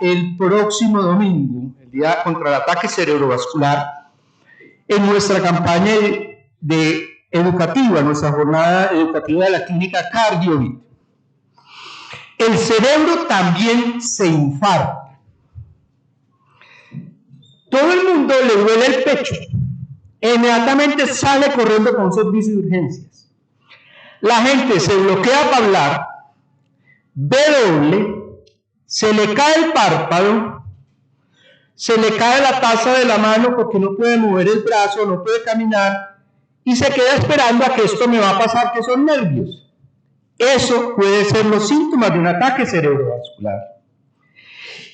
el próximo domingo, el día contra el ataque cerebrovascular, en nuestra campaña educativa, nuestra jornada educativa de la clínica CardioVit. El cerebro también se infarta. Todo el mundo le duele el pecho. Inmediatamente sale corriendo con un servicio de urgencias. La gente se bloquea para hablar, ve doble, se le cae el párpado, se le cae la taza de la mano porque no puede mover el brazo, no puede caminar y se queda esperando a que esto me va a pasar, que son nervios. Eso puede ser los síntomas de un ataque cerebrovascular.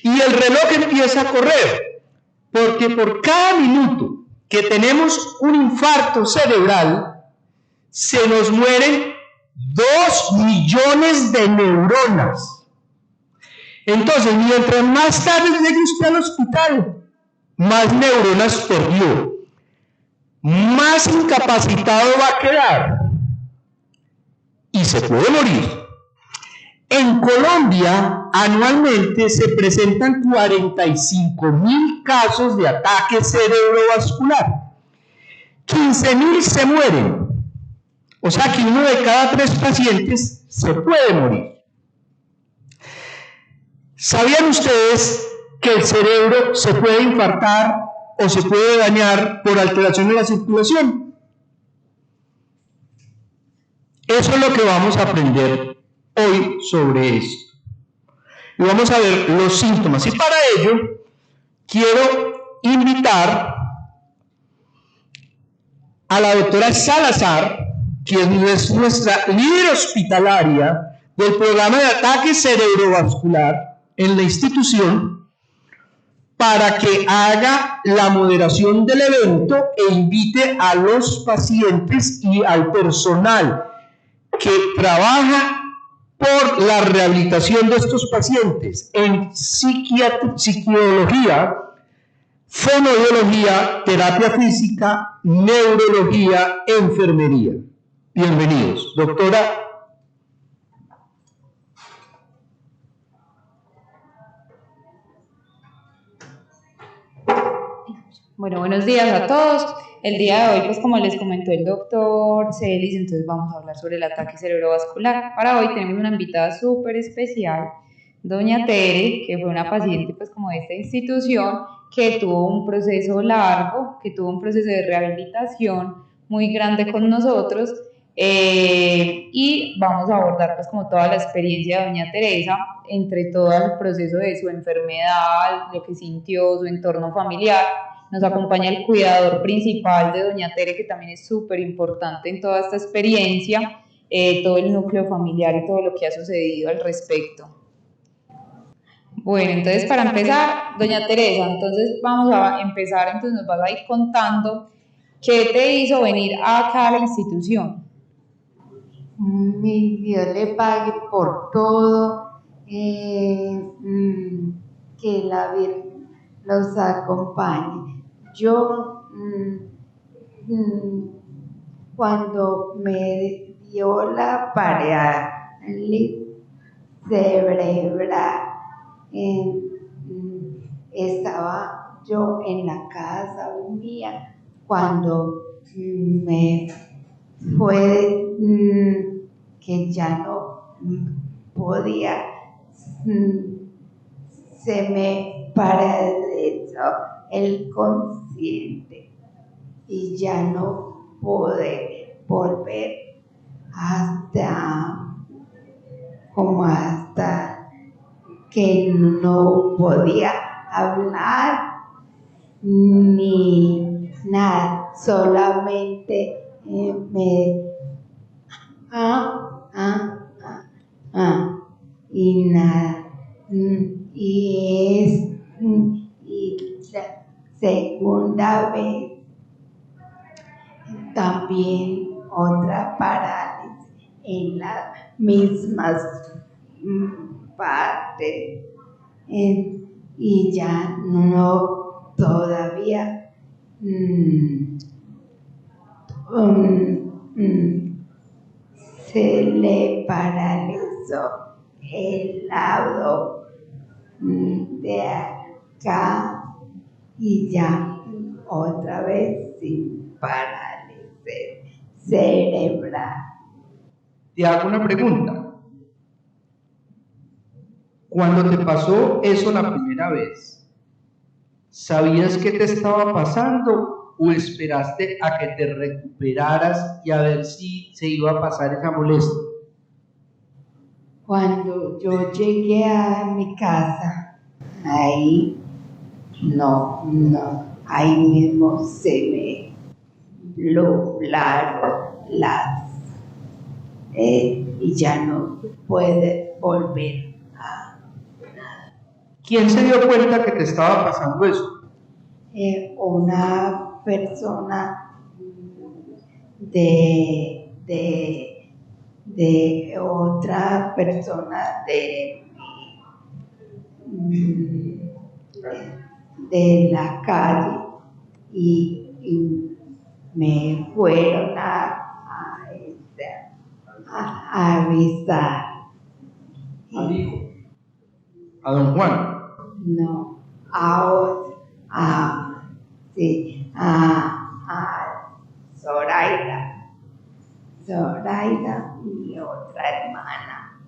Y el reloj empieza a correr, porque por cada minuto que tenemos un infarto cerebral, se nos mueren 2 millones de neuronas. Entonces, mientras más tarde llegue usted al hospital, más neuronas perdió, más incapacitado va a quedar y se puede morir. En Colombia, anualmente se presentan 45.000 casos de ataque cerebrovascular. 15.000 se mueren. O sea que 1 de cada 3 pacientes se puede morir. ¿Sabían ustedes que el cerebro se puede infartar o se puede dañar por alteración de la circulación? Eso es lo que vamos a aprender hoy sobre esto. Y vamos a ver los síntomas. Y para ello, quiero invitar a la doctora Salazar, quien es nuestra líder hospitalaria del programa de ataque cerebrovascular en la institución, para que haga la moderación del evento e invite a los pacientes y al personal que trabaja por la rehabilitación de estos pacientes en psiquiología, fonoaudiología, terapia física, neurología, enfermería. Bienvenidos. Doctora. Bueno, buenos días a todos. El día de hoy, pues como les comentó el doctor Celis, entonces vamos a hablar sobre el ataque cerebrovascular. Para hoy tenemos una invitada súper especial, doña Tere, que fue una paciente pues como de esta institución, que tuvo un proceso largo, que tuvo un proceso de rehabilitación muy grande con nosotros, y vamos a abordar pues como toda la experiencia de doña Teresa, entre todo el proceso de su enfermedad, lo que sintió, su entorno familiar. Nos acompaña el cuidador principal de doña Tere, que también es súper importante en toda esta experiencia, todo el núcleo familiar y todo lo que ha sucedido al respecto. Bueno, entonces para empezar, doña Teresa, entonces vamos a empezar, entonces nos vas a ir contando qué te hizo venir acá a la institución. Mi Dios le pague por todo, que la Virgen los acompañe. Yo, cuando me dio la parálisis cerebral, estaba yo en la casa mía cuando me fue que ya no podía, se me paralizó el consciente y ya no pude volver hasta que no podía hablar ni nada, solamente y nada, y la segunda vez también otra parálisis en las mismas partes, y ya no todavía se le paralizó el lado de acá y ya otra vez sin parálisis cerebral. Te hago una pregunta. Cuando te pasó eso la primera vez, ¿sabías qué te estaba pasando o esperaste a que te recuperaras y a ver si se iba a pasar esa molestia? Cuando yo llegué a mi casa, ahí ahí mismo se me nublaron las y ya no puede volver a ¿Quién se dio cuenta que te estaba pasando eso? una persona de otra persona de la calle y me fueron a avisar. A don Juan. No, sí, a Zoraida, mi otra hermana,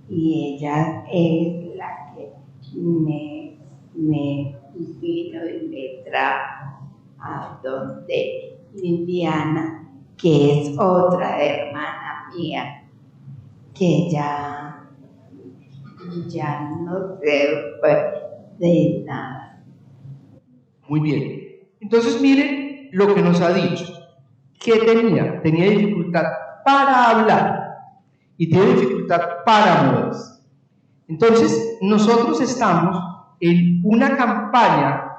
y ella es la que me vino y me trajo a donde Liliana, que es otra hermana mía, que ya no se de nada. Muy bien. Entonces miren lo que nos ha dicho. ¿Qué tenía? Tenía dificultad para hablar y tiene dificultad para moverse. Entonces nosotros estamos en una campaña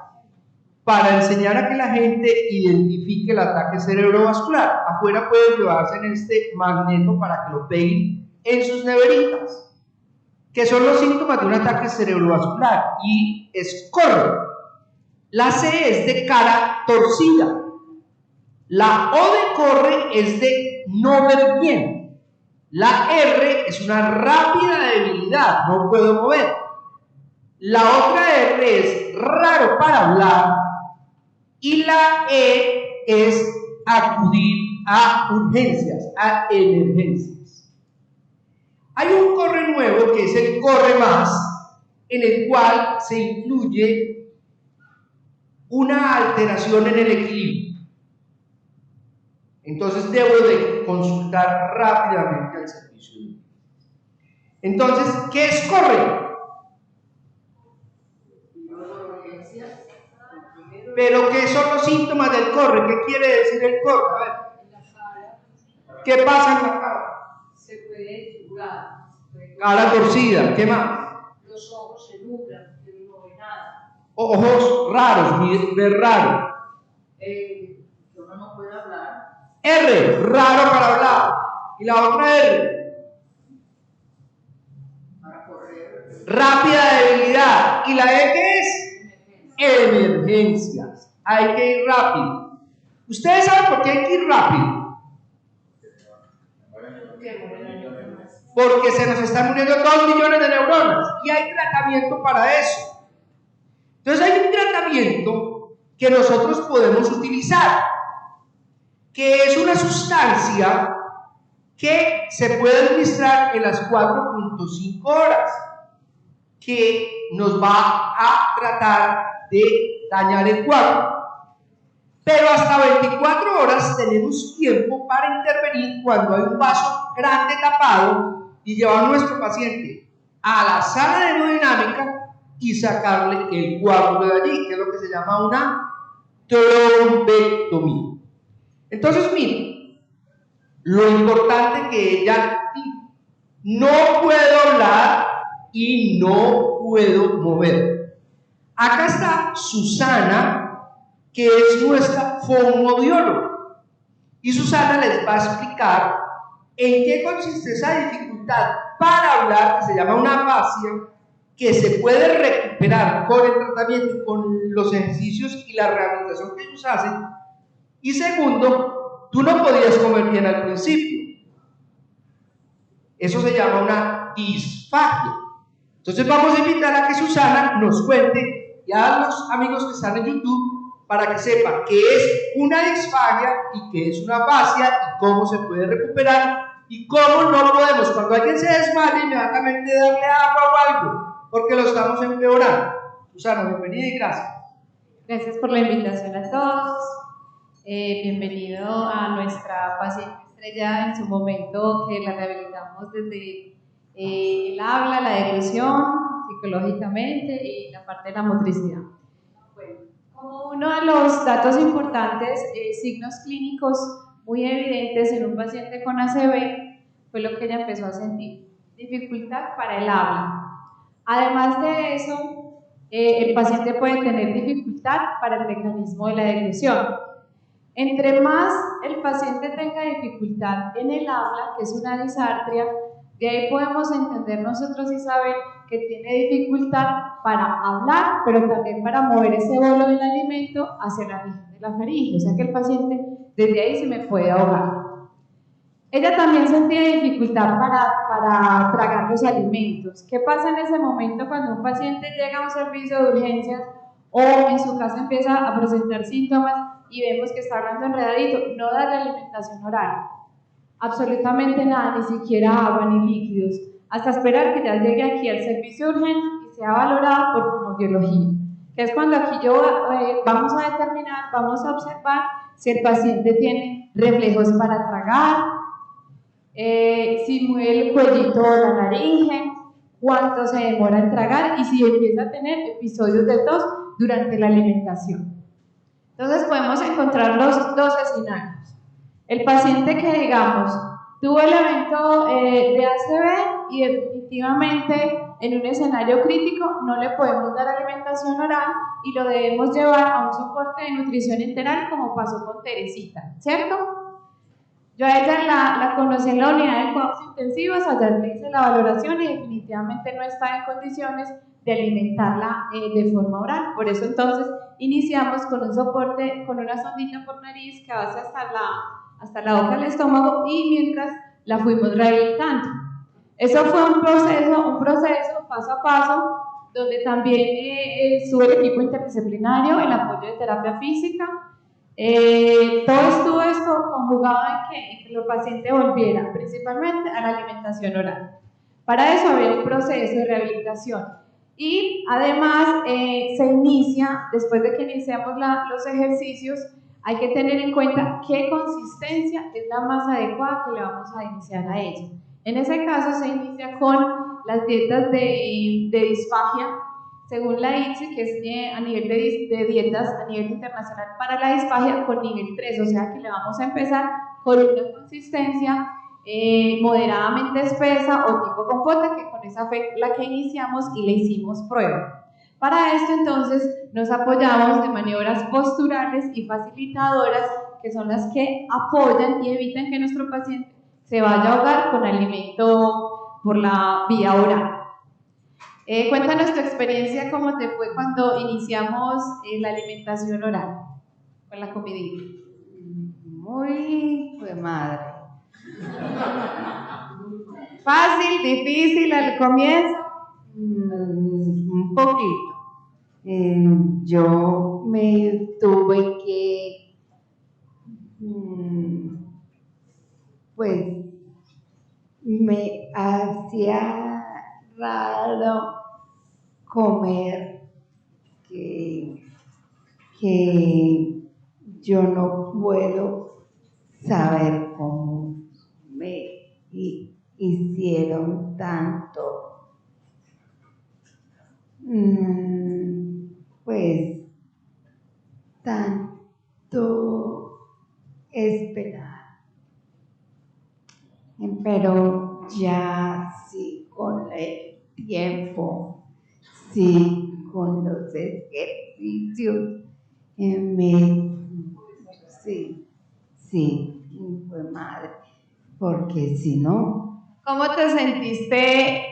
para enseñar a que la gente identifique el ataque cerebrovascular. Afuera pueden llevarse en este magneto para que lo peguen en sus neveritas, que son los síntomas de un ataque cerebrovascular, y es corre. La C es de cara torcida. La O de corre es de no ver bien. La R es una rápida debilidad, no puedo mover. La otra R es raro para hablar. Y la E es acudir a urgencias, a emergencias. Hay un corre nuevo que es el corre más, en el cual se incluye una alteración en el equilibrio. Entonces debo de consultar rápidamente al servicio. Entonces, ¿qué es corre? Pero ¿qué son los síntomas del corre? ¿Qué quiere decir el corre? A ver. ¿Qué pasa en la cara? Se puede desfigurar. Cara torcida. ¿Qué más? Los ojos se nublan, no ve nada. Ojos raros, ver raro. Uno no puede hablar. R, raro para hablar. Y la otra R, Para correr. rápida debilidad. ¿Y la E qué es? Emergencias. Hay que ir rápido. ¿Ustedes saben por qué hay que ir rápido? Porque se nos están muriendo 2 millones de neuronas y hay tratamiento para eso. Entonces hay un tratamiento que nosotros podemos utilizar, que es una sustancia que se puede administrar en las 4.5 horas, que nos va a tratar de dañar el cuadro. Pero hasta 24 horas tenemos tiempo para intervenir cuando hay un vaso grande tapado y llevar a nuestro paciente a la sala de hemodinámica y sacarle el coágulo de allí, que es lo que se llama una trombectomía. Entonces, miren, lo importante que ella dijo: no puedo hablar y no puedo mover. Acá está Susana, que es nuestra fonoaudióloga, y Susana les va a explicar en qué consiste esa dificultad para hablar, que se llama una afasia, que se puede recuperar con el tratamiento y con los ejercicios y la rehabilitación que ellos hacen. Y segundo, tú no podías comer bien al principio. Eso se llama una disfagia. Entonces vamos a invitar a que Susana nos cuente, y a los amigos que están en YouTube, para que sepan qué es una disfagia y qué es una fascia y cómo se puede recuperar y cómo no podemos, cuando alguien se desmaya, inmediatamente darle agua o algo, porque lo estamos empeorando. Susana, bienvenida y gracias. Gracias por la invitación a todos. Bienvenido a nuestra paciente estrella en su momento, que la rehabilitamos desde el habla, la deglución, psicológicamente y la parte de la motricidad. Bueno, como uno de los datos importantes, signos clínicos muy evidentes en un paciente con ACV fue lo que ella empezó a sentir: dificultad para el habla. Además de eso, el paciente puede tener dificultad para el mecanismo de la deglución. Entre más el paciente tenga dificultad en el habla, que es una disartria, de ahí podemos entender nosotros y saber que tiene dificultad para hablar, pero también para mover ese bolo del alimento hacia la región de la faringe, o sea que el paciente desde ahí se me puede ahogar. Ella también sentía dificultad para tragar los alimentos. ¿Qué pasa en ese momento cuando un paciente llega a un servicio de urgencias o en su casa empieza a presentar síntomas y vemos que está hablando enredadito? No darle alimentación oral, absolutamente nada, ni siquiera agua ni líquidos, hasta esperar que ya llegue aquí al servicio de urgencias y sea valorado por fonoaudiología, que es cuando aquí vamos a determinar, vamos a observar si el paciente tiene reflejos para tragar, si mueve el cuellito o la laringe, cuánto se demora en tragar y si empieza a tener episodios de tos durante la alimentación. Entonces podemos encontrar los dos escenarios. El paciente que, digamos, tuvo el evento de ACV y definitivamente en un escenario crítico no le podemos dar alimentación oral y lo debemos llevar a un soporte de nutrición enteral, como pasó con Teresita, ¿cierto? Yo a ella la conocí en la unidad de cuidados intensivos, allá le hice la valoración y definitivamente no estaba en condiciones de alimentarla de forma oral. Por eso entonces iniciamos con un soporte, con una sondita por nariz que hace hasta la boca del estómago y mientras la fuimos rehabilitando. Eso fue un proceso paso a paso, donde también estuvo el equipo interdisciplinario, el apoyo de terapia física. Todo esto conjugado en que el paciente volviera principalmente a la alimentación oral. Para eso había un proceso de rehabilitación y además se inicia, después de que iniciamos los ejercicios, hay que tener en cuenta qué consistencia es la más adecuada que le vamos a iniciar a ella. En ese caso se inicia con las dietas de disfagia, según la ITSE, que es a nivel de dietas a nivel internacional para la disfagia, con nivel 3, o sea que le vamos a empezar con una consistencia moderadamente espesa o tipo compota, que con esa fue la que iniciamos y le hicimos prueba. Para esto entonces nos apoyamos de maniobras posturales y facilitadoras, que son las que apoyan y evitan que nuestro paciente se vaya a ahogar con alimento por la vía oral. Cuéntanos tu experiencia, cómo te fue cuando iniciamos la alimentación oral con la comidita. Muy de madre. ¿Fácil, difícil al comienzo? Un poquito. Yo me tuve que, pues, me hacía raro comer que yo no puedo saber cómo me hicieron tanto, pues, tanto esperar. Pero ya sí, con el tiempo, sí, con los ejercicios, sí, fue madre, porque si no. ¿Cómo te sentiste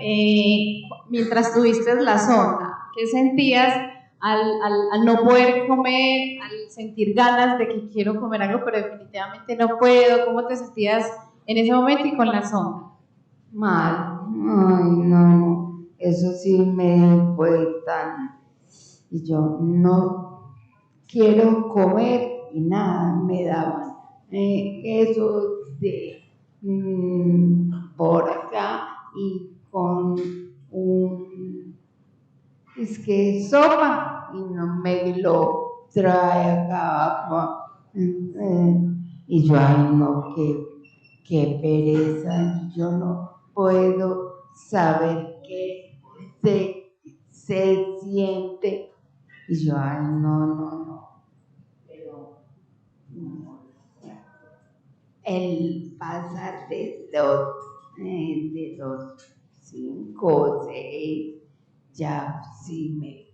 mientras tuviste la sonda? ¿Qué sentías al no poder comer, al sentir ganas de que quiero comer algo, pero definitivamente no puedo? ¿Cómo te sentías en ese momento y con la sonda? Mal, ay, no, eso sí me fue tan... Y yo no quiero comer y nada, me daban eso de por acá y con un... es que sopa y no me lo trae acá abajo. Y yo, ay no, qué pereza, yo no puedo saber qué se siente. Y yo, ay no, pero el pasar de los 5 o 6, ya sí me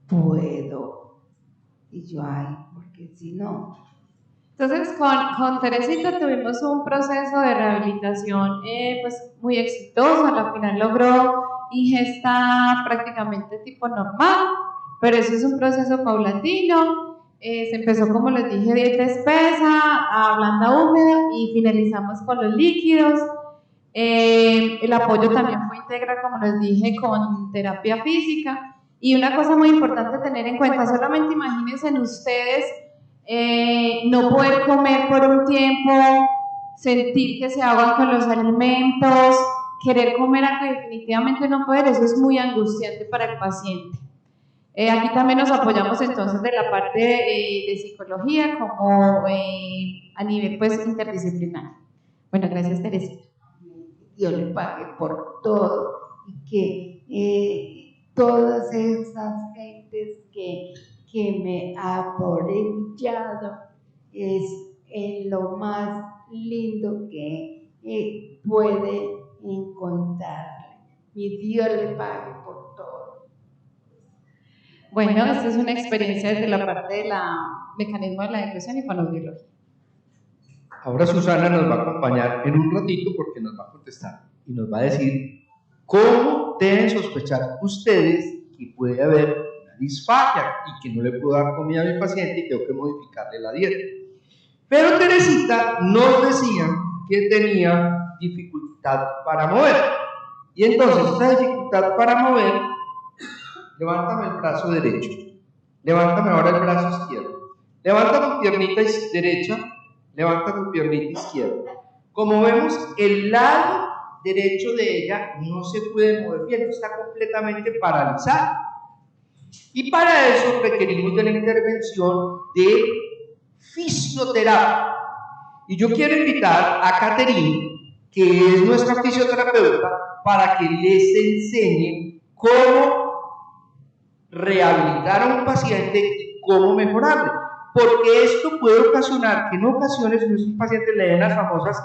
puedo. Y yo, ay, porque si no. Entonces, con Teresita tuvimos un proceso de rehabilitación pues muy exitoso. A la final logró ingesta prácticamente tipo normal, pero eso es un proceso paulatino. Se empezó, como les dije, dieta espesa, a blanda húmeda y finalizamos con los líquidos. El apoyo también fue integral, como les dije, con terapia física. Y una cosa muy importante a tener en cuenta, solamente imagínense en ustedes no poder comer por un tiempo, sentir que se ahogan con los alimentos, querer comer algo y definitivamente no poder, eso es muy angustiante para el paciente. Aquí también nos apoyamos entonces de la parte de psicología como a nivel pues interdisciplinario. Bueno, gracias Teresita. Dios le pague por todo y que todas esas gentes que me ha apoyado es lo más lindo que puede encontrarle. Mi Dios le pague por todo. Bueno, esta es una experiencia desde la parte del mecanismo de la depresión y fonoaudiología. Ahora Susana nos va a acompañar en un ratito porque nos va a contestar y nos va a decir cómo deben sospechar ustedes que puede haber una disfagia y que no le puedo dar comida a mi paciente y tengo que modificarle la dieta. Pero Teresita nos decía que tenía dificultad para mover. Y entonces esa dificultad para mover, levántame el brazo derecho, levántame ahora el brazo izquierdo, levanta tu piernita derecha, levanta tu piernita izquierda. Como vemos, el lado derecho de ella no se puede mover bien, está completamente paralizado. Y para eso requerimos de la intervención de fisioterapia. Y yo quiero invitar a Caterine, que es nuestra fisioterapeuta, para que les enseñe cómo rehabilitar a un paciente y cómo mejorarle. Porque esto puede ocasionar que en ocasiones nuestros pacientes le den las famosas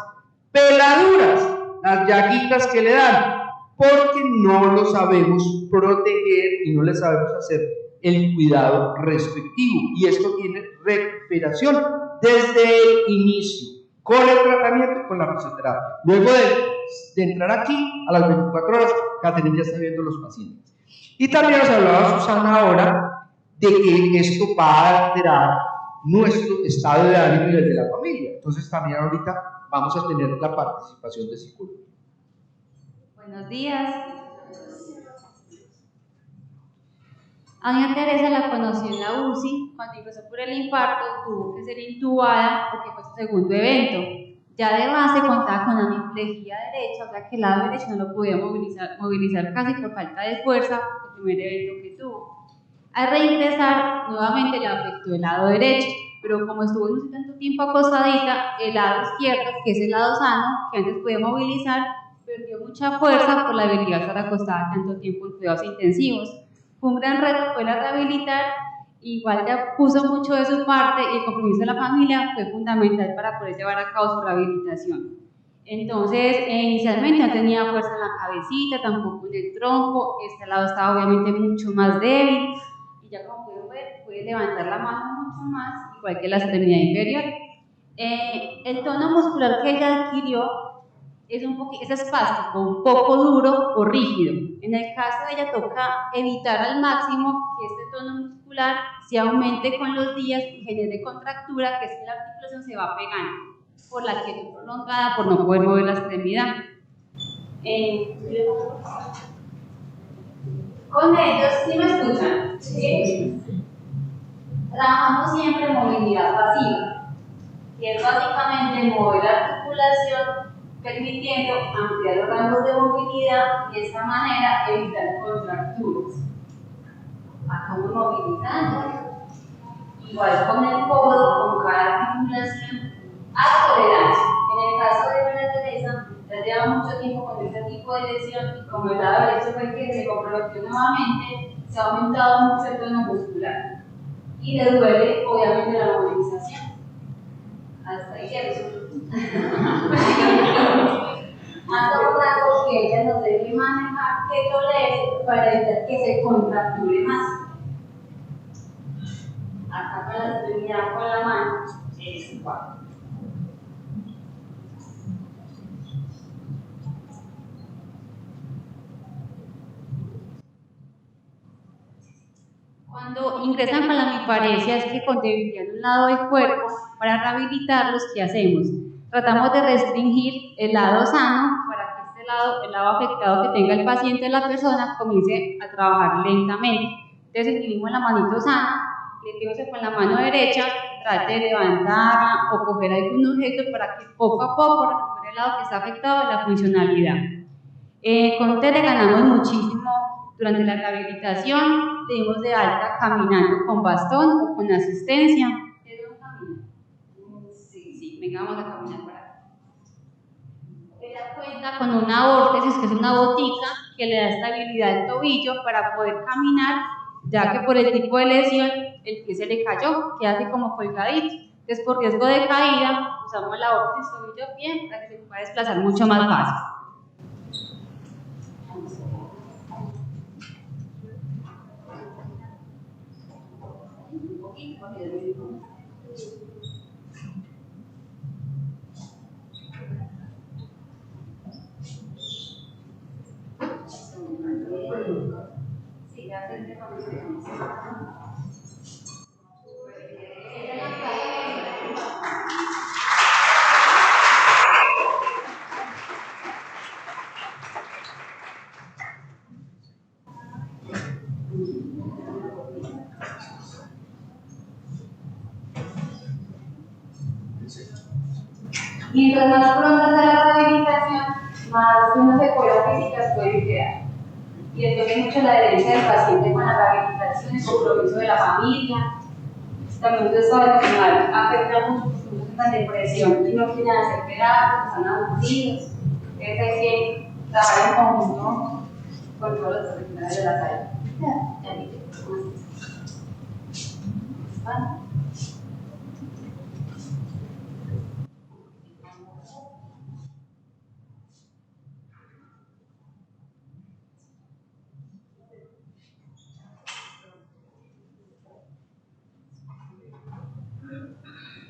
peladuras, las llaguitas que le dan, porque no lo sabemos proteger y no le sabemos hacer el cuidado respectivo. Y esto tiene recuperación desde el inicio, con el tratamiento y con la fisioterapia. Luego de entrar aquí, a las 24 horas, Caterine ya está viendo los pacientes. Y también nos hablaba Susana ahora de que esto va a alterar nuestro estado de ánimo y el de la familia. Entonces también ahorita vamos a tener la participación de psicólogos. Buenos días. A doña Teresa la conocí en la UCI, cuando ingresó por el infarto, tuvo que ser intubada porque fue su segundo evento. Ya de base contaba con hemiplegia derecha, o sea que el lado derecho no lo podía movilizar casi por falta de fuerza, el primer evento que tuvo. Al reingresar, nuevamente le afectó el lado derecho, pero como estuvo no sé tanto tiempo acostadita, el lado izquierdo, que es el lado sano, que antes podía movilizar, perdió mucha fuerza por la habilidad de estar acostada tanto tiempo en cuidados intensivos. Fue un gran reto poderla rehabilitar, igual ya puso mucho de su parte y el compromiso de la familia fue fundamental para poder llevar a cabo su rehabilitación. Entonces, inicialmente no tenía fuerza en la cabecita, tampoco en el tronco, este lado estaba obviamente mucho más débil y ya como pueden ver, puede levantar la mano mucho más, igual que la extremidad inferior. El tono muscular que ella adquirió es espástico, un poco duro o rígido. En el caso de ella toca evitar al máximo que este tono muscular se aumente con los días y genere contractura, que es que la articulación se va pegando por la quietud prolongada, por no poder mover la extremidad. Con ellos, ¿sí me escuchan? Sí. Trabajamos siempre en movilidad pasiva, que es básicamente mover la articulación permitiendo ampliar los rangos de movilidad y de esta manera evitar contracturas. Vamos movilizando, igual con el codo, con cada articulación, a tolerancia. En el caso de María Teresa, ya lleva mucho tiempo con este tipo de lesión y como el lado derecho fue que se comprometió nuevamente, se ha aumentado mucho el tono muscular y le duele obviamente la movilización. Hasta ahí ya más rato que ella nos debe manejar, que tolere para evitar que se contracture más. Acá con la extremidad con la mano es igual. Cuando ingresan con la miparesia es que con debilidad de un lado del cuerpo, para rehabilitarlos, ¿qué hacemos? Tratamos de restringir el lado sano para que este lado, el lado afectado que tenga el paciente o la persona, comience a trabajar lentamente. Entonces, utilizamos la manito sana, le digo con la mano derecha, trate de levantarla o coger algún objeto para que poco a poco recupere el lado que está afectado de la funcionalidad. Con Tere ganamos muchísimo durante la rehabilitación, le dimos de alta caminando con bastón o con asistencia. ¿Quieren caminar? Sí, venga, vamos a caminar para acá. Ella cuenta con una órtesis, que es una botica que le da estabilidad al tobillo para poder caminar, ya que por el tipo de lesión el pie se le cayó, queda así como colgadito. Entonces, por riesgo de caída, usamos la órtesis tobillo-pie para que se pueda desplazar mucho más fácil. Mientras más pronta sea la rehabilitación, más unas secuelas físicas pueden quedar. Y entonces mucho la adherencia del paciente con la rehabilitación, el compromiso de la familia. También su estado emocional afecta mucho porque muchos están en depresión y no quieren hacer terapia, están aburridos. Entonces hay que trabajar en conjunto con todos los profesionales de la salud.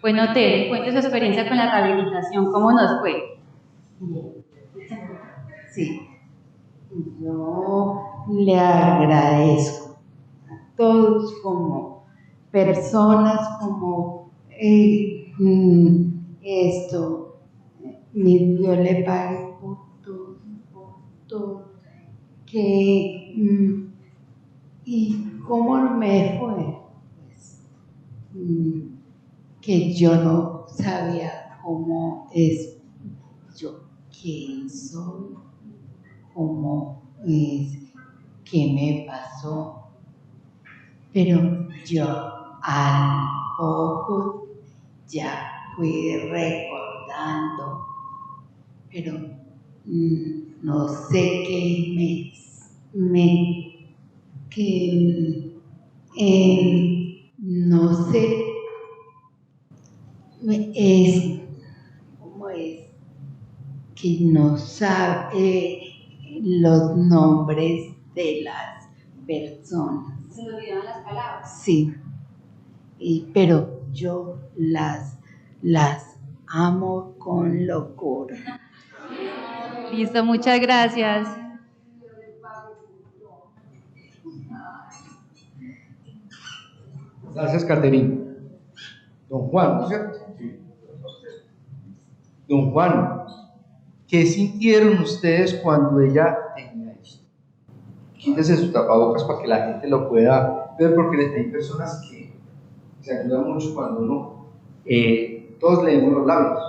Bueno, Tere, cuente su experiencia con la rehabilitación, ¿cómo nos fue? Sí, yo le agradezco a todos como personas, como mi Dios le pague por todo, que, y cómo me fue, pues, que yo no sabía cómo es, yo quién soy, cómo es, qué me pasó, pero yo al poco ya fui recordando, pero no sé qué no sé, ¿cómo es? Que no sabe los nombres de las personas. Se me olvidaron las palabras. Sí, pero yo las amo con locura. Listo, muchas gracias. Gracias, Caterina. Don Juan, ¿no es cierto? Sí. Don Juan, ¿qué sintieron ustedes cuando ella tenía esto? quítese su tapabocas para que la gente lo pueda ver, porque hay personas que se ayudan mucho cuando uno, todos leemos los labios.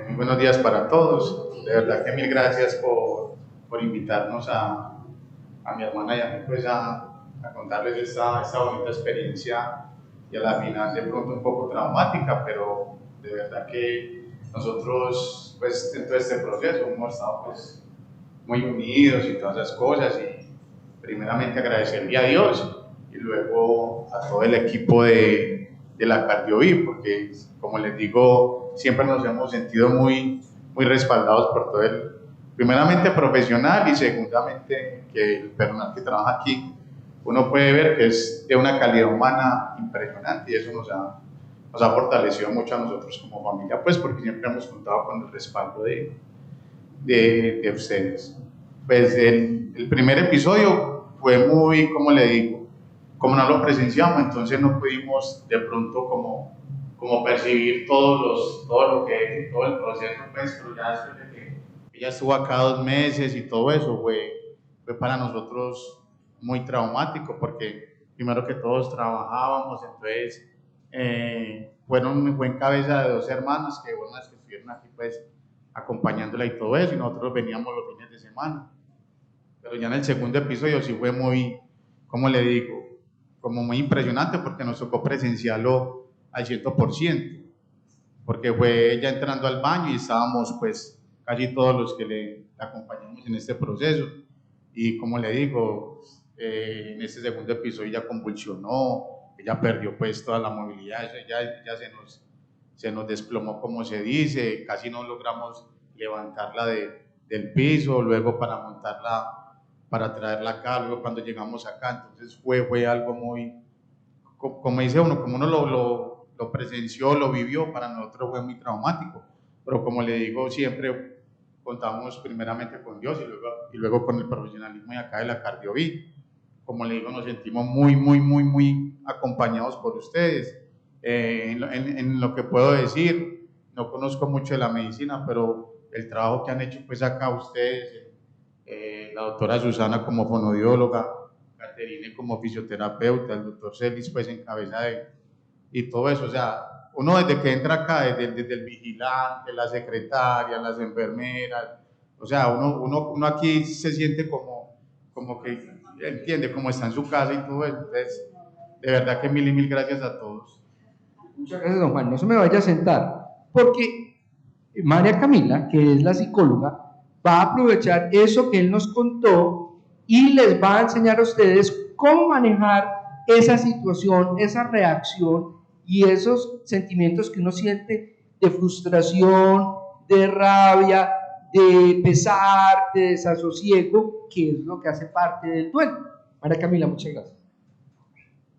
Muy buenos días para todos. De verdad que mil gracias por invitarnos a mi hermana y a mí pues a contarles esta bonita experiencia y a la final de pronto un poco traumática, pero de verdad que nosotros pues en todo este proceso hemos estado pues muy unidos y todas esas cosas, y primeramente agradecerle a Dios y luego a todo el equipo de la Cardioví, porque como les digo, siempre nos hemos sentido muy respaldados por todo el, primeramente profesional y segundamente que el personal que trabaja aquí, uno puede ver que es de una calidad humana impresionante, y eso nos ha fortalecido mucho a nosotros como familia, pues porque siempre hemos contado con el respaldo de ustedes. Pues el primer episodio fue muy, como le digo, como no lo presenciamos, entonces no pudimos de pronto como percibir todo el proceso, pues, pero ya después de que ella estuvo acá 2 meses y todo eso fue para nosotros muy traumático, porque primero que todos trabajábamos, entonces fue en cabeza de 2 hermanas que, bueno, las que estuvieron aquí pues acompañándola y todo eso, y nosotros veníamos los fines de semana. Pero ya en el segundo episodio sí fue muy, como le digo, como muy impresionante, porque nos tocó presenciarlo al 100%, porque fue ella entrando al baño y estábamos pues casi todos los que le acompañamos en este proceso, y como le digo, en este segundo episodio ella convulsionó, ella perdió pues toda la movilidad, ya se nos desplomó, como se dice, casi no logramos levantarla del piso, luego para montarla, para traerla acá, luego cuando llegamos acá, entonces fue algo muy, como dice uno, como uno lo presenció, lo vivió, para nosotros fue muy traumático, pero como le digo, siempre contamos primeramente con Dios y luego con el profesionalismo de acá de la Cardioví. Como le digo, nos sentimos muy acompañados por ustedes. En lo que puedo decir, no conozco mucho de la medicina, pero el trabajo que han hecho pues acá ustedes, la doctora Susana como fonodióloga, Caterine como fisioterapeuta, el doctor Celis pues en cabeza y todo eso, o sea, uno desde que entra acá, desde el vigilante, la secretaria, las enfermeras, o sea, uno aquí se siente como que entiende cómo está en su casa y todo eso. Entonces, de verdad que mil gracias a todos. Muchas gracias, don Juan. No se me vaya a sentar, porque María Camila, que es la psicóloga, va a aprovechar eso que él nos contó y les va a enseñar a ustedes cómo manejar esa situación, esa reacción y esos sentimientos que uno siente de frustración, de rabia, de pesar, de desasosiego, que es lo que hace parte del duelo. María Camila, muchas gracias.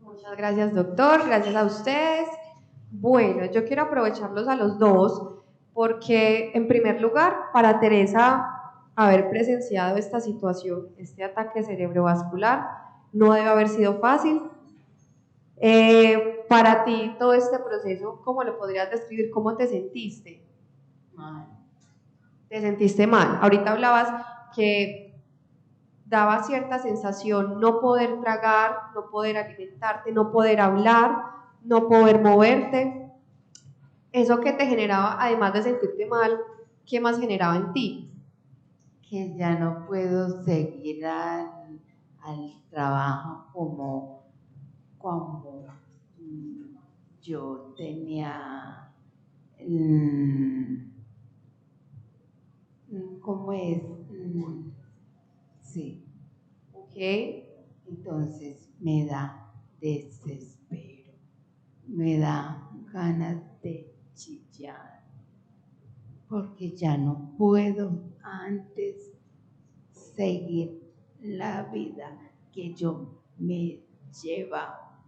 Muchas gracias, doctor. Gracias a ustedes. Bueno, yo quiero aprovecharlos a los dos porque, en primer lugar, para Teresa, haber presenciado esta situación, este ataque cerebrovascular, no debe haber sido fácil. Para ti, todo este proceso, ¿cómo lo podrías describir? ¿Cómo te sentiste? Mal. ¿Te sentiste mal? Ahorita hablabas que daba cierta sensación no poder tragar, no poder alimentarte, no poder hablar, no poder moverte. Eso que te generaba, además de sentirte mal, ¿qué más generaba en ti? Que ya no puedo seguir al trabajo como cuando yo tenía, ¿cómo es? Sí. Ok. Entonces me da desespero, me da ganas de chillar, porque ya no puedo antes seguir la vida que yo me llevaba.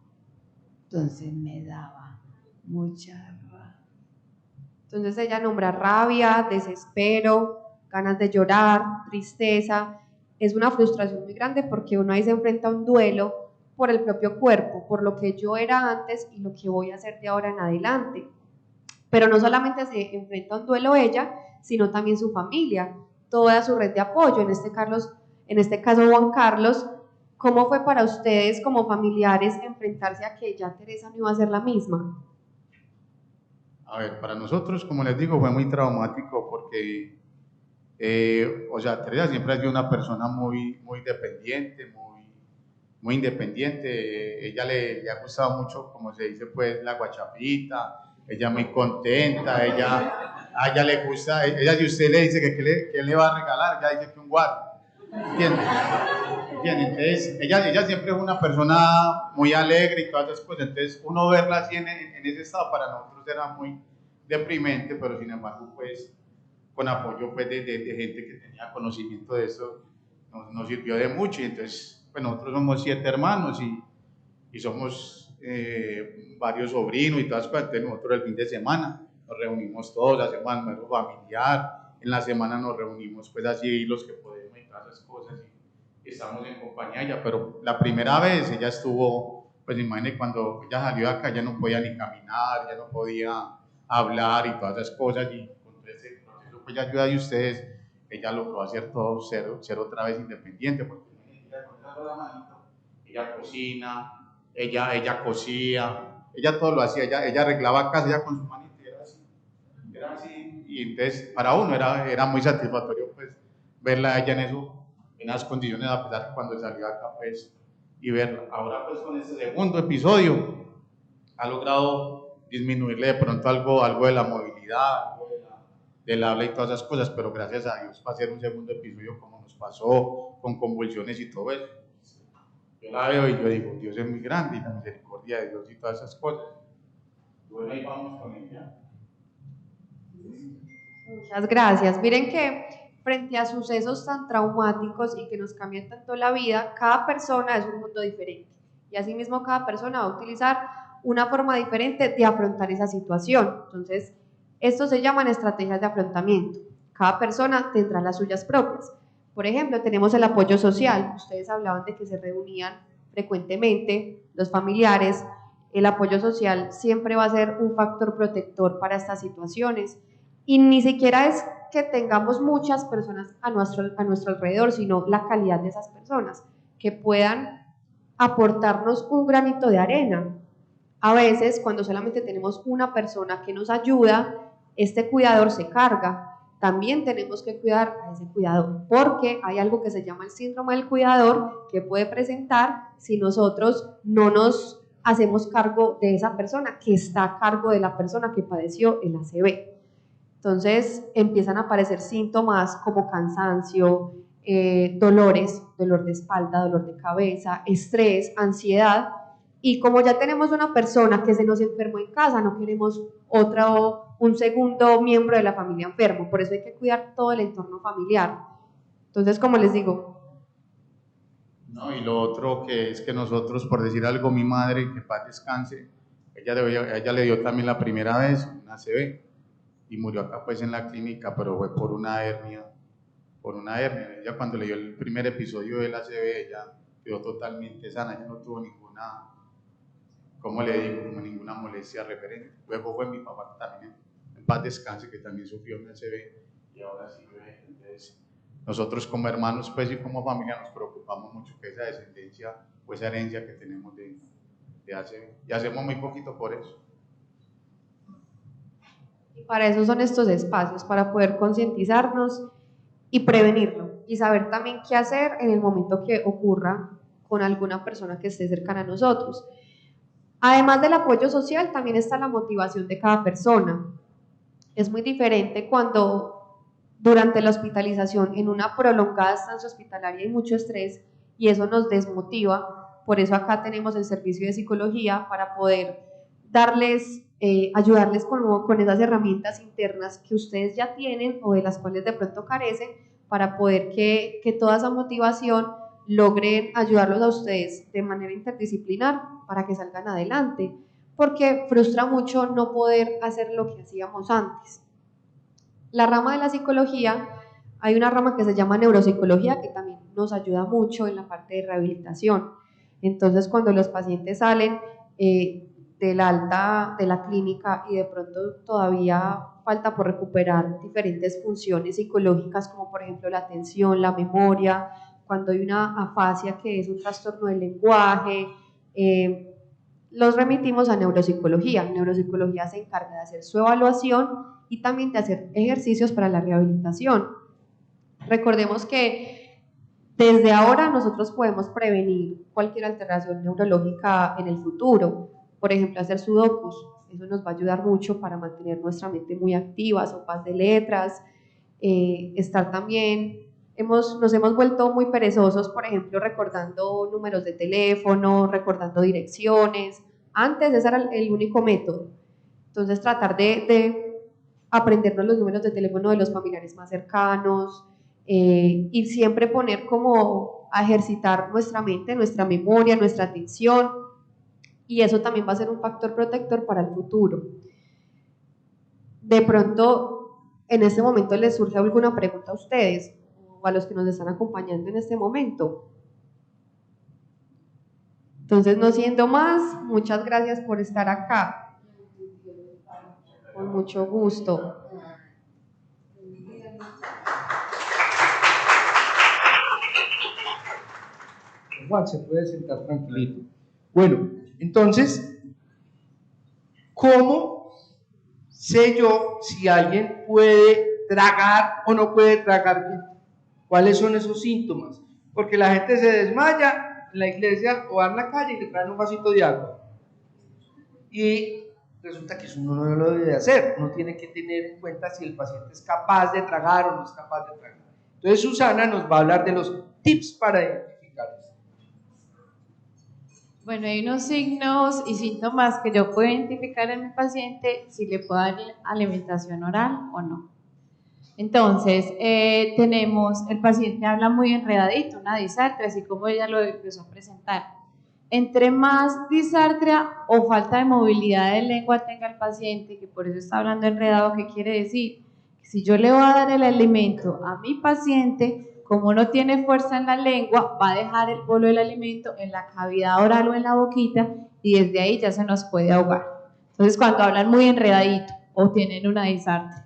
Entonces me daba mucha rabia. Entonces ella nombra rabia, desespero, ganas de llorar, tristeza. Es una frustración muy grande porque uno ahí se enfrenta a un duelo por el propio cuerpo, por lo que yo era antes y lo que voy a hacer de ahora en adelante. Pero no solamente se enfrenta a un duelo ella, sino también su familia, toda su red de apoyo, en en este caso Juan Carlos, ¿cómo fue para ustedes como familiares enfrentarse a que ya Teresa no iba a ser la misma? A ver, para nosotros, como les digo, fue muy traumático porque, o sea, Teresa siempre ha sido una persona muy dependiente, muy independiente. Ella le ha gustado mucho, como se dice, pues, la guachapita. Ella muy contenta, a ella le gusta, ella si usted le dice que qué le va a regalar, ella dice que un guaro. ¿Entiendes? Entonces, ella siempre es una persona muy alegre y todas esas cosas, entonces uno verla así en ese estado para nosotros era muy deprimente, pero sin embargo, pues, con apoyo pues, de gente que tenía conocimiento de eso, nos sirvió de mucho, y entonces, pues nosotros somos 7 hermanos y somos varios sobrinos y todas las cosas, entonces nosotros el fin de semana nos reunimos todos, hacemos almuerzo familiar, en la semana nos reunimos pues así los que podemos y todas esas cosas, y estamos en compañía de ella, pero la primera vez ella estuvo, pues imagínate, cuando ella salió de acá, ya no podía ni caminar, ya no podía hablar y todas esas cosas, y con todo ese proceso pues, de ayuda de ustedes, ella logró hacer todo, ser otra vez independiente, porque ella con esa sola manito, ella cocina, ella cosía, ella todo lo hacía, ella arreglaba casa, ella con su manito, era así, y entonces para uno era muy satisfactorio pues verla a ella en esas condiciones, a pesar de cuando salió acá pues, y verla. Ahora pues con este segundo episodio ha logrado disminuirle de pronto algo de la movilidad, algo del habla y todas esas cosas, pero gracias a Dios para hacer un segundo episodio como nos pasó, con convulsiones y todo eso. Yo la veo y yo digo, Dios es muy grande y la misericordia de Dios y todas esas cosas. Bueno, ahí vamos con ella. Muchas gracias. Miren que frente a sucesos tan traumáticos y que nos cambian tanto la vida, cada persona es un mundo diferente y asimismo cada persona va a utilizar una forma diferente de afrontar esa situación. Entonces, esto se llaman estrategias de afrontamiento. Cada persona tendrá las suyas propias. Por ejemplo, tenemos el apoyo social. Ustedes hablaban de que se reunían frecuentemente los familiares. El apoyo social siempre va a ser un factor protector para estas situaciones. Y ni siquiera es que tengamos muchas personas a nuestro alrededor, sino la calidad de esas personas, que puedan aportarnos un granito de arena. A veces, cuando solamente tenemos una persona que nos ayuda, este cuidador se carga. También tenemos que cuidar a ese cuidador, porque hay algo que se llama el síndrome del cuidador que puede presentar si nosotros no nos hacemos cargo de esa persona que está a cargo de la persona que padeció el ACV. Entonces empiezan a aparecer síntomas como cansancio, dolor de espalda, dolor de cabeza, estrés, ansiedad. Y como ya tenemos una persona que se nos enfermó en casa, no queremos un segundo miembro de la familia enfermo. Por eso hay que cuidar todo el entorno familiar. Entonces, como les digo. No, y lo otro que es que nosotros, por decir algo, mi madre, que paz descanse, ella le dio también la primera vez una ACV y murió acá pues en la clínica, pero fue por una hernia. Ella cuando le dio el primer episodio del ACV, ella quedó totalmente sana, ella no tuvo ninguna, ¿cómo le digo? Como ninguna molestia referente. Luego fue mi papá también, en paz descanse, que también sufrió un ACV y ahora sí ve. Entonces, nosotros como hermanos pues y como familia nos preocupamos mucho que esa descendencia o esa herencia que tenemos de ACV, y hacemos muy poquito por eso. Y para eso son estos espacios, para poder concientizarnos y prevenirlo, y saber también qué hacer en el momento que ocurra con alguna persona que esté cercana a nosotros. Además del apoyo social, también está la motivación de cada persona. Es muy diferente cuando durante la hospitalización, en una prolongada estancia hospitalaria, hay mucho estrés y eso nos desmotiva. Por eso acá tenemos el servicio de psicología para poder ayudarles con esas herramientas internas que ustedes ya tienen o de las cuales de pronto carecen, para poder que toda esa motivación logren ayudarlos a ustedes de manera interdisciplinar para que salgan adelante, porque frustra mucho no poder hacer lo que hacíamos antes. La rama de la psicología, hay una rama que se llama neuropsicología que también nos ayuda mucho en la parte de rehabilitación. Entonces, cuando los pacientes salen del alta de la clínica y de pronto todavía falta por recuperar diferentes funciones psicológicas como por ejemplo la atención, la memoria, cuando hay una afasia, que es un trastorno del lenguaje, los remitimos a neuropsicología. Neuropsicología se encarga de hacer su evaluación y también de hacer ejercicios para la rehabilitación. Recordemos que desde ahora nosotros podemos prevenir cualquier alteración neurológica en el futuro. Por ejemplo, hacer sudokus, eso nos va a ayudar mucho para mantener nuestra mente muy activa, sopas de letras, estar también, nos hemos vuelto muy perezosos, por ejemplo, recordando números de teléfono, recordando direcciones. Antes ese era el único método. Entonces tratar de aprendernos los números de teléfono de los familiares más cercanos, y siempre poner como a ejercitar nuestra mente, nuestra memoria, nuestra atención, y eso también va a ser un factor protector para el futuro. De pronto, en este momento les surge alguna pregunta a ustedes o a los que nos están acompañando en este momento. Entonces, no siendo más, muchas gracias por estar acá. Con mucho gusto. Juan, se puede sentar tranquilito. Bueno, entonces, ¿cómo sé yo si alguien puede tragar o no puede tragar bien? ¿Cuáles son esos síntomas? Porque la gente se desmaya en la iglesia o va en la calle y le traen un vasito de agua. Y resulta que eso uno no lo debe de hacer. Uno tiene que tener en cuenta si el paciente es capaz de tragar o no es capaz de tragar. Entonces Susana nos va a hablar de los tips para identificar eso. Bueno, hay unos signos y síntomas que yo puedo identificar en mi paciente si le puedo dar alimentación oral o no. Entonces, tenemos, el paciente habla muy enredadito, una disartria, así como ella lo empezó a presentar. Entre más disartria o falta de movilidad de lengua tenga el paciente, que por eso está hablando enredado, ¿qué quiere decir? Que si yo le voy a dar el alimento a mi paciente, como no tiene fuerza en la lengua, va a dejar el bolo del alimento en la cavidad oral o en la boquita y desde ahí ya se nos puede ahogar. Entonces, cuando hablan muy enredadito o tienen una disartria.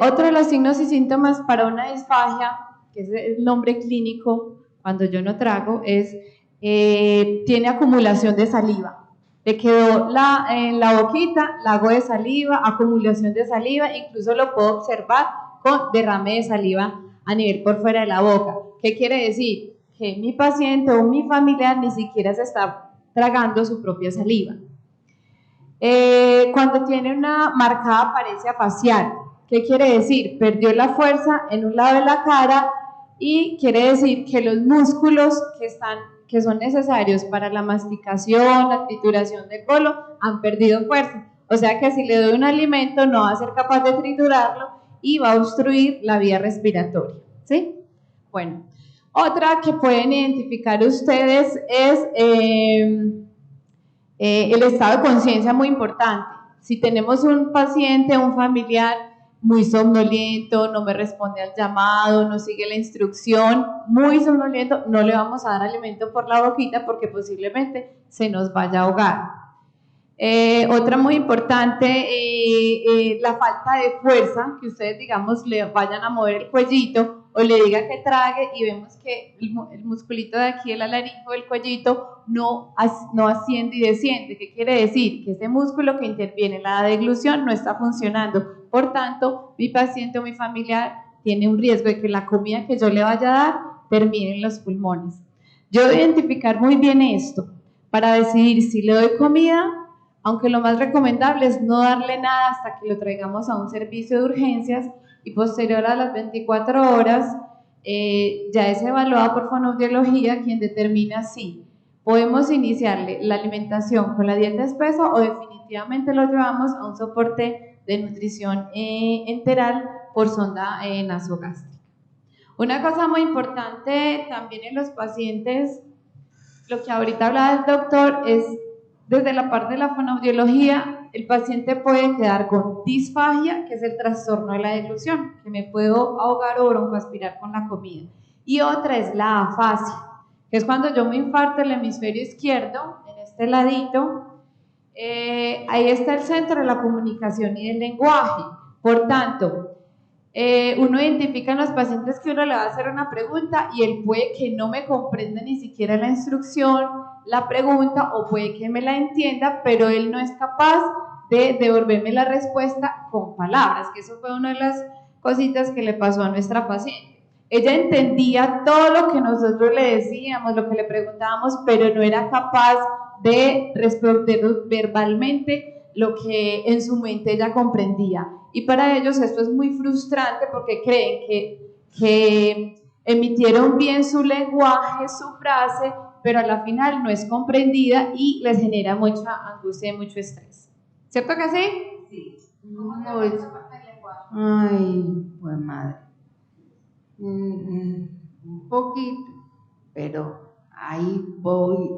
Otro de los signos y síntomas para una disfagia, que es el nombre clínico, cuando yo no trago, es tiene acumulación de saliva. Le quedó en la boquita lago de saliva, acumulación de saliva, incluso lo puedo observar con derrame de saliva a nivel por fuera de la boca. ¿Qué quiere decir? Que mi paciente o mi familiar ni siquiera se está tragando su propia saliva. Cuando tiene una marcada apariencia facial, ¿qué quiere decir? Perdió la fuerza en un lado de la cara y quiere decir que los músculos que son necesarios para la masticación, la trituración del bolo, han perdido fuerza. O sea que si le doy un alimento no va a ser capaz de triturarlo y va a obstruir la vía respiratoria, ¿sí? Bueno, otra que pueden identificar ustedes es el estado de conciencia, muy importante. Si tenemos un paciente, un familiar muy somnoliento, no me responde al llamado, no sigue la instrucción, muy somnoliento, no le vamos a dar alimento por la boquita porque posiblemente se nos vaya a ahogar. Otra muy importante, la falta de fuerza, que ustedes, digamos, le vayan a mover el cuellito o le digan que trague y vemos que el musculito de aquí, el laringo del cuellito, no asciende y desciende. ¿Qué quiere decir? Que ese músculo que interviene en la deglución no está funcionando. Por tanto, mi paciente o mi familiar tiene un riesgo de que la comida que yo le vaya a dar termine en los pulmones. Yo debo identificar muy bien esto para decidir si le doy comida, aunque lo más recomendable es no darle nada hasta que lo traigamos a un servicio de urgencias y posterior a las 24 horas ya es evaluado por fonoaudiología, quien determina si podemos iniciarle la alimentación con la dieta espesa o definitivamente lo llevamos a un soporte de nutrición enteral por sonda nasogástrica. Una cosa muy importante también en los pacientes, lo que ahorita hablaba el doctor, es desde la parte de la fonoaudiología, el paciente puede quedar con disfagia, que es el trastorno de la deglución, que me puedo ahogar o broncoaspirar con la comida. Y otra es la afasia, que es cuando yo me infarto el hemisferio izquierdo, en este ladito, ahí está el centro de la comunicación y del lenguaje. Por tanto, uno identifica en los pacientes que uno le va a hacer una pregunta y él puede que no me comprenda ni siquiera la instrucción, la pregunta, o puede que me la entienda, pero él no es capaz de devolverme la respuesta con palabras, que eso fue una de las cositas que le pasó a nuestra paciente. Ella entendía todo lo que nosotros le decíamos, lo que le preguntábamos, pero no era capaz de respondernos verbalmente lo que en su mente ella comprendía. Y para ellos esto es muy frustrante porque creen que emitieron bien su lenguaje, su frase, pero a la final no es comprendida y les genera mucha angustia y mucho estrés. ¿Cierto que sí? Sí. Ay, pues madre. Un poquito, pero ahí voy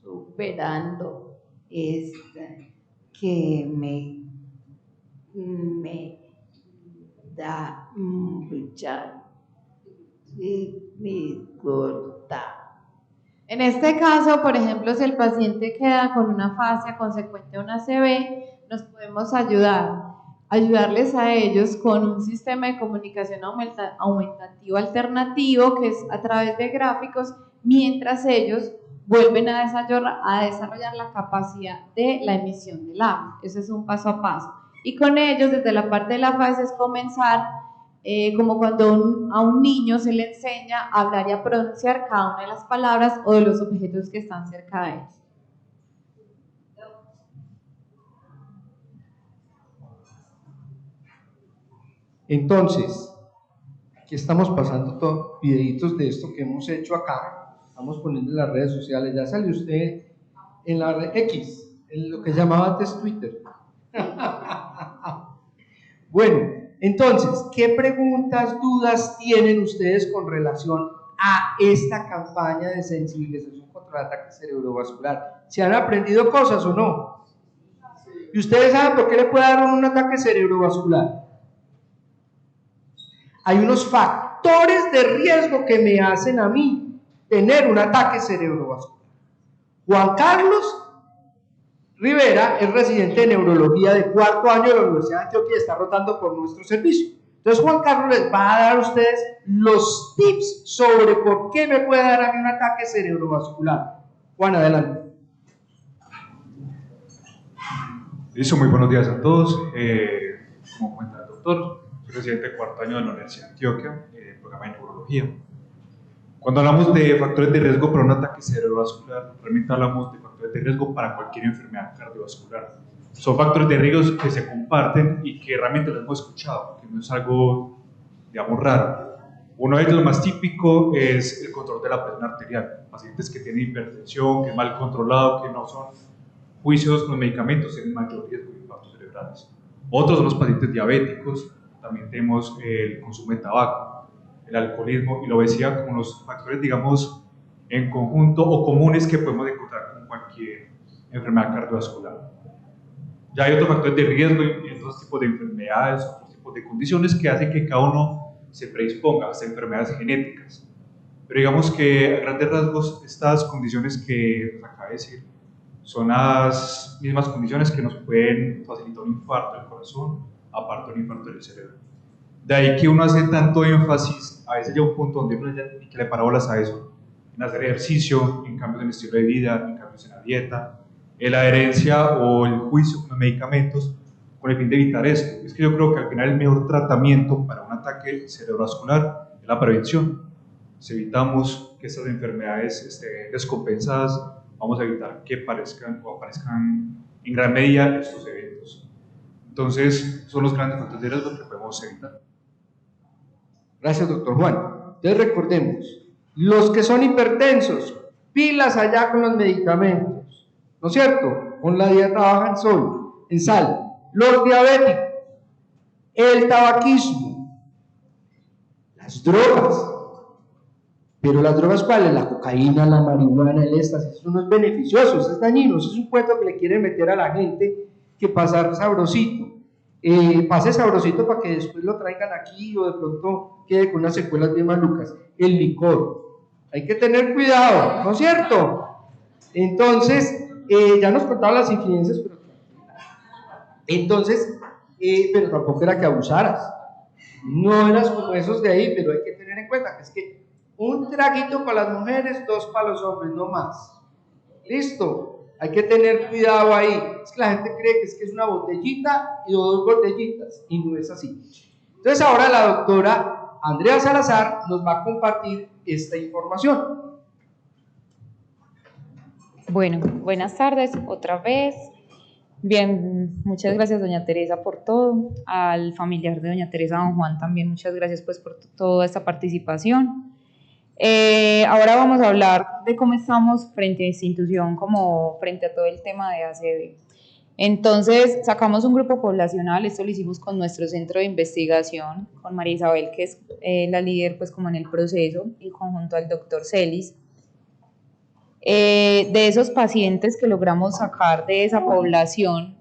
superando esta que me da mucha dificultad. En este caso, por ejemplo, si el paciente queda con una fascia consecuente a una ACV, nos podemos ayudarles a ellos con un sistema de comunicación aumentativo alternativo, que es a través de gráficos, mientras ellos vuelven a desarrollar la capacidad de la emisión del habla. Eso es un paso a paso. Y con ellos, desde la parte de la fascia, es comenzar como cuando a un niño se le enseña a hablar y a pronunciar cada una de las palabras o de los objetos que están cerca de ellos. Entonces, aquí estamos pasando todos videitos de esto que hemos hecho acá, estamos poniendo en las redes sociales. Ya salió usted en la red X, en lo que llamaba antes Twitter. Bueno, entonces, ¿qué preguntas, dudas tienen ustedes con relación a esta campaña de sensibilización contra el ataque cerebrovascular? ¿Se han aprendido cosas o no? ¿Y ustedes saben por qué le puede dar un ataque cerebrovascular? Hay unos factores de riesgo que me hacen a mí tener un ataque cerebrovascular. Juan Carlos Rivera es residente de neurología de 4º año de la Universidad de Antioquia y está rotando por nuestro servicio. Entonces Juan Carlos les va a dar a ustedes los tips sobre por qué me puede dar a mí un ataque cerebrovascular. Juan, adelante. Listo, muy buenos días a todos. Como cuenta el doctor, soy residente de 4º año de la Universidad de Antioquia, programa de neurología. Cuando hablamos de factores de riesgo para un ataque cerebrovascular, realmente hablamos de factores de riesgo para cualquier enfermedad cardiovascular. Son factores de riesgo que se comparten y que realmente los hemos escuchado, que no es algo, digamos, raro. Uno de ellos, lo más típico, es el control de la presión arterial. Pacientes que tienen hipertensión, que es mal controlado, que no son juicios con medicamentos, tienen mayor riesgo de infartos cerebrales. Otros son los pacientes diabéticos, también tenemos el consumo de tabaco, el alcoholismo y la obesidad como los factores, digamos, en conjunto o comunes que podemos encontrar con cualquier enfermedad cardiovascular. Ya hay otros factores de riesgo y otros tipos de enfermedades, otros tipos de condiciones que hacen que cada uno se predisponga a estas enfermedades genéticas. Pero digamos que a grandes rasgos estas condiciones que les acabo de decir son las mismas condiciones que nos pueden facilitar un infarto del corazón, aparte de un infarto del cerebro. De ahí que uno hace tanto énfasis, a veces llega un punto donde uno ya ni que le para bolas a eso, en hacer ejercicio, en cambios en el estilo de vida, en cambios en la dieta, en la adherencia o el juicio con los medicamentos, con el fin de evitar esto. Es que yo creo que al final el mejor tratamiento para un ataque cerebrovascular es la prevención. Si evitamos que estas enfermedades estén descompensadas, vamos a evitar que aparezcan en gran medida estos eventos. Entonces, son los grandes factores de riesgo que podemos evitar. Gracias, doctor Juan. Entonces recordemos, los que son hipertensos, pilas allá con los medicamentos, ¿no es cierto? Con la dieta baja en sal. Los diabéticos, el tabaquismo, las drogas. Pero las drogas, ¿cuáles? La cocaína, la marihuana, el éxtasis, eso no es beneficioso, eso es dañino, eso es un cuento que le quieren meter a la gente que pasar sabrosito. Pase sabrosito para que después lo traigan aquí o de pronto quede con unas secuelas bien malucas. El licor, hay que tener cuidado, ¿no es cierto? Entonces, ya nos contaban las incidencias, pero tampoco era que abusaras. No eras como esos de ahí, pero hay que tener en cuenta que es que un traguito para las mujeres, 2 para los hombres, no más. Listo, hay que tener cuidado ahí. Es que la gente cree que es una botellita y 2 botellitas, y no es así. Entonces ahora la doctora Andrea Salazar nos va a compartir esta información. Bueno, buenas tardes otra vez. Bien, muchas gracias doña Teresa por todo, al familiar de doña Teresa, don Juan, también muchas gracias pues por toda esta participación. Ahora vamos a hablar de cómo estamos frente a institución, como frente a todo el tema de ACB. Entonces sacamos un grupo poblacional, esto lo hicimos con nuestro centro de investigación, con María Isabel, que es la líder pues como en el proceso, y junto al doctor Celis. De esos pacientes que logramos sacar de esa población,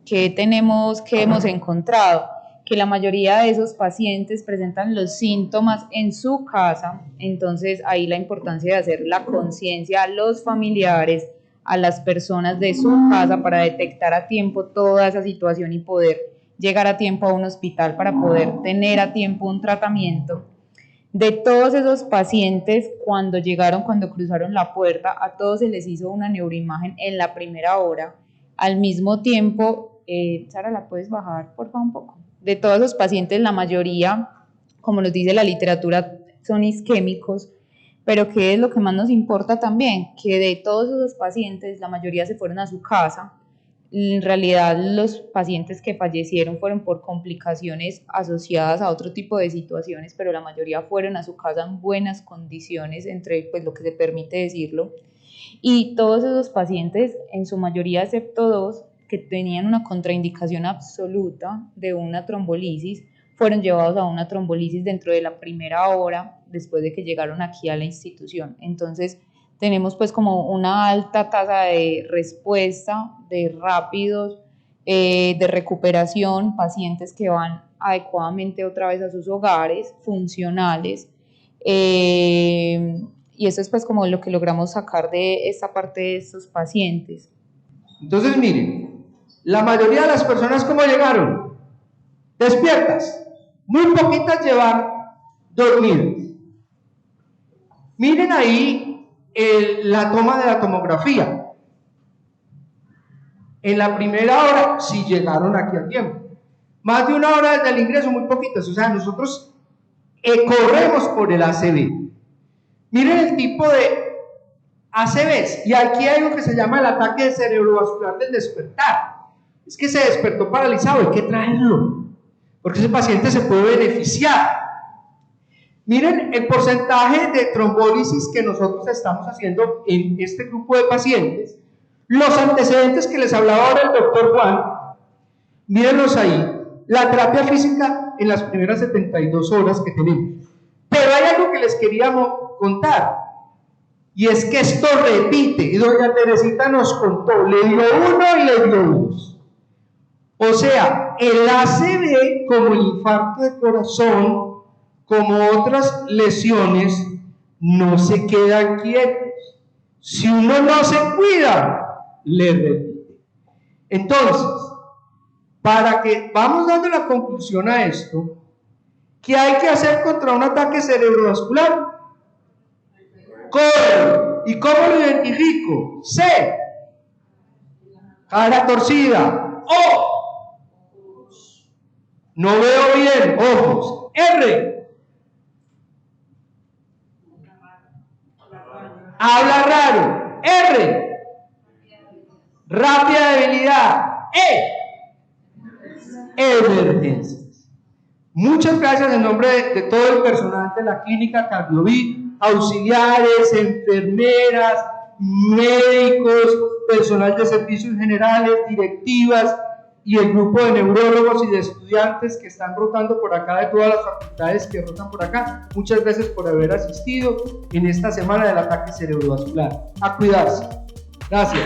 que hemos encontrado que la mayoría de esos pacientes presentan los síntomas en su casa. Entonces ahí la importancia de hacer la conciencia a los familiares, a las personas de su casa, para detectar a tiempo toda esa situación y poder llegar a tiempo a un hospital para poder tener a tiempo un tratamiento. De todos esos pacientes, cuando cruzaron la puerta, a todos se les hizo una neuroimagen en la primera hora. Al mismo tiempo, Sara, ¿la puedes bajar, por favor, un poco? De todos esos pacientes, la mayoría, como nos dice la literatura, son isquémicos, pero ¿qué es lo que más nos importa también? Que de todos esos pacientes, la mayoría se fueron a su casa. En realidad, los pacientes que fallecieron fueron por complicaciones asociadas a otro tipo de situaciones, pero la mayoría fueron a su casa en buenas condiciones, entre pues lo que se permite decirlo. Y todos esos pacientes, en su mayoría excepto 2, que tenían una contraindicación absoluta de una trombolisis, fueron llevados a una trombolisis dentro de la primera hora después de que llegaron aquí a la institución. Entonces, tenemos pues como una alta tasa de respuesta, de rápidos, de recuperación, pacientes que van adecuadamente otra vez a sus hogares, funcionales, y eso es pues como lo que logramos sacar de esta parte de estos pacientes. Entonces miren, la mayoría de las personas ¿cómo llegaron? Despiertas, muy poquitas llevan dormidas. Miren ahí la toma de la tomografía. En la primera hora, si llegaron aquí a tiempo. Más de una hora desde el ingreso, muy poquitas. O sea, nosotros corremos por el ACV. Miren el tipo de ACVs. Y aquí hay algo que se llama el ataque cerebrovascular del despertar. Es que se despertó paralizado, hay que traerlo, porque ese paciente se puede beneficiar. Miren el porcentaje de trombólisis que nosotros estamos haciendo en este grupo de pacientes, los antecedentes que les hablaba ahora el doctor Juan, mírenlos ahí, la terapia física en las primeras 72 horas que tenemos. Pero hay algo que les queríamos contar, y es que esto repite, y doña Teresita nos contó, le dio 1 y le dio 2. O sea, el ACV, como el infarto de corazón, como otras lesiones, no se quedan quietos. Si uno no se cuida, le repite. Entonces, para que vamos dando la conclusión a esto, ¿qué hay que hacer contra un ataque cerebrovascular? Corre. ¿Y cómo lo identifico? C. Cara torcida. O. No veo bien. Ojos. R. Habla raro. R. Rápida debilidad. Emergencias. Muchas gracias en nombre de todo el personal de la clínica Cardiovid, auxiliares, enfermeras, médicos, personal de servicios generales, directivas y el grupo de neurólogos y de estudiantes que están rotando por acá, de todas las facultades que rotan por acá. Muchas gracias por haber asistido en esta semana del ataque cerebrovascular. A cuidarse. Gracias.